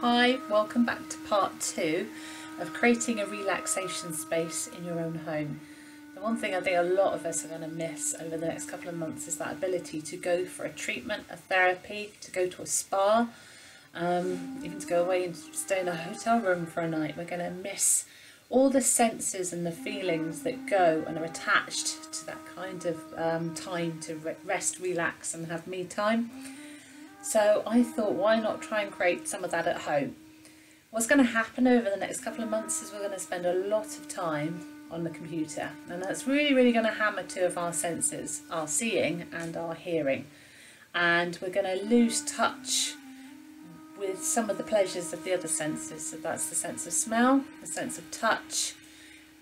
Hi, welcome back to part 2 of creating a relaxation space in your own home. The one thing I think a lot of us are going to miss over the next couple of months is that ability to go for a treatment, a therapy, to go to a spa, even to go away and stay in a hotel room for a night. We're going to miss all the senses and the feelings that go and are attached to that kind of time to rest, relax and have me time. So I thought, why not try and create some of that at home? What's going to happen over the next couple of months is we're going to spend a lot of time on the computer, and that's really going to hammer two of our senses, our seeing and our hearing, and we're going to lose touch with some of the pleasures of the other senses. So that's the sense of smell, the sense of touch,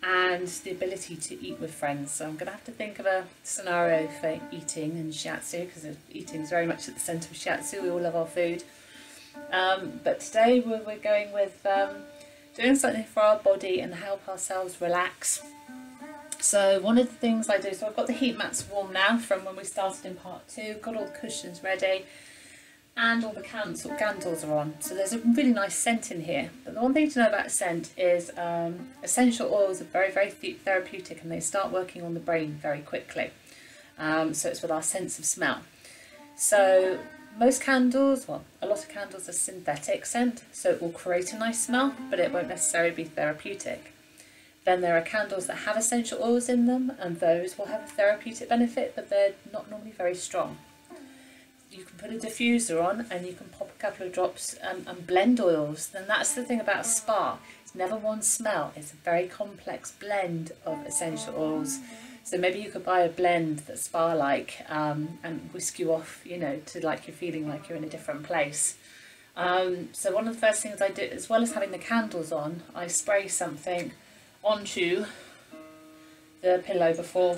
and the ability to eat with friends. So I'm going to have to think of a scenario for eating and Shiatsu, because eating is very much at the centre of Shiatsu. We all love our food. But today we're going with doing something for our body and help ourselves relax. So one of the things I do, so I've got the heat mats warm now from when we started in part 2, got all the cushions ready, and all the candles are on. So there's a really nice scent in here. But the one thing to know about scent is essential oils are very therapeutic, and they start working on the brain very quickly. So it's with our sense of smell. So most candles, well, a lot of candles are synthetic scent, so it will create a nice smell, but it won't necessarily be therapeutic. Then there are candles that have essential oils in them, and those will have a therapeutic benefit, but they're not normally very strong. You can put a diffuser on and you can pop a couple of drops and blend oils. Then that's the thing about a spa. It's never one smell. It's a very complex blend of essential oils. So maybe you could buy a blend that's spa-like and whisk you off, you know, to like you're feeling like you're in a different place. So one of the first things I do, as well as having the candles on, I spray something onto the pillow before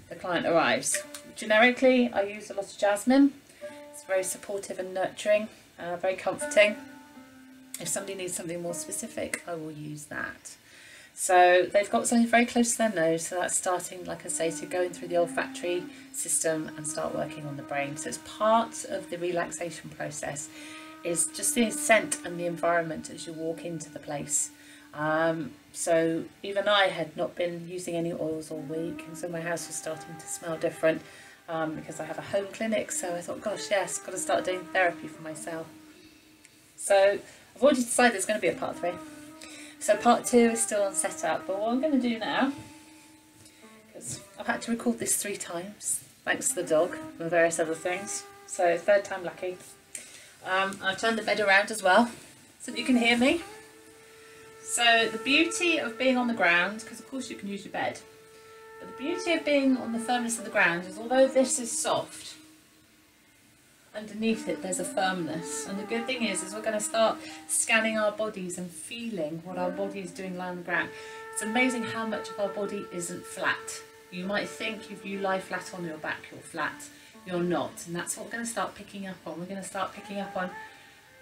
the client arrives. Generically, I use a lot of jasmine. It's very supportive and nurturing, very comforting. If somebody needs something more specific, I will use that. So they've got something very close to their nose, so that's starting, like I say, to go in through the olfactory system and start working on the brain. So it's part of the relaxation process, is just the scent and the environment as you walk into the place. So even I had not been using any oils all week, and so my house was starting to smell different because I have a home clinic. So I thought, gosh, yes, got to start doing therapy for myself. So I've already decided there's going to be a part 3. So part 2 is still on setup, but what I'm going to do now, because I've had to record this 3 times, thanks to the dog and various other things, so 3rd time lucky. I've turned the bed around as well, so that you can hear me. So the beauty of being on the ground, because of course you can use your bed, but the beauty of being on the firmness of the ground is, although this is soft, underneath it there's a firmness. And the good thing is we're going to start scanning our bodies and feeling what our body is doing lying on the ground. It's amazing how much of our body isn't flat. You might think if you lie flat on your back you're flat. You're not, and that's what we're going to start picking up on. We're going to start picking up on,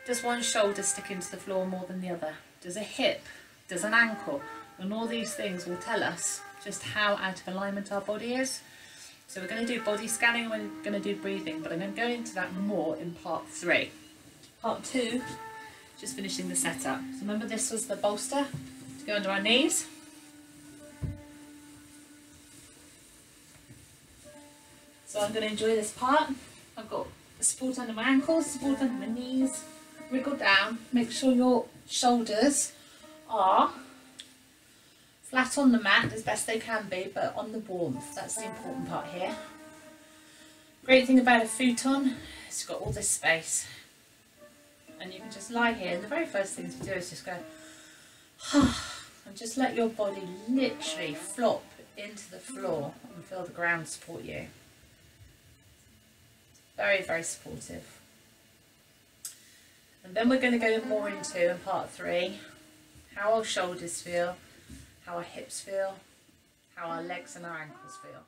does one shoulder stick into the floor more than the other? Does a hip? Does an ankle? And all these things will tell us just how out of alignment our body is. So we're going to do body scanning and we're going to do breathing, but I'm going to go into that more in part 3. Part 2, just finishing the setup. So remember, this was the bolster to go under our knees. So I'm going to enjoy this part. I've got the support under my ankles, support under my knees. Wriggle down, make sure your shoulders are flat on the mat as best they can be, but on the warmth. That's the important part here. Great thing about a futon is it's got all this space, and you can just lie here, and the very first thing to do is just go and just let your body literally flop into the floor and feel the ground support you. Very supportive. And then we're going to go more into, in part 3, how our shoulders feel, how our hips feel, how our legs and our ankles feel.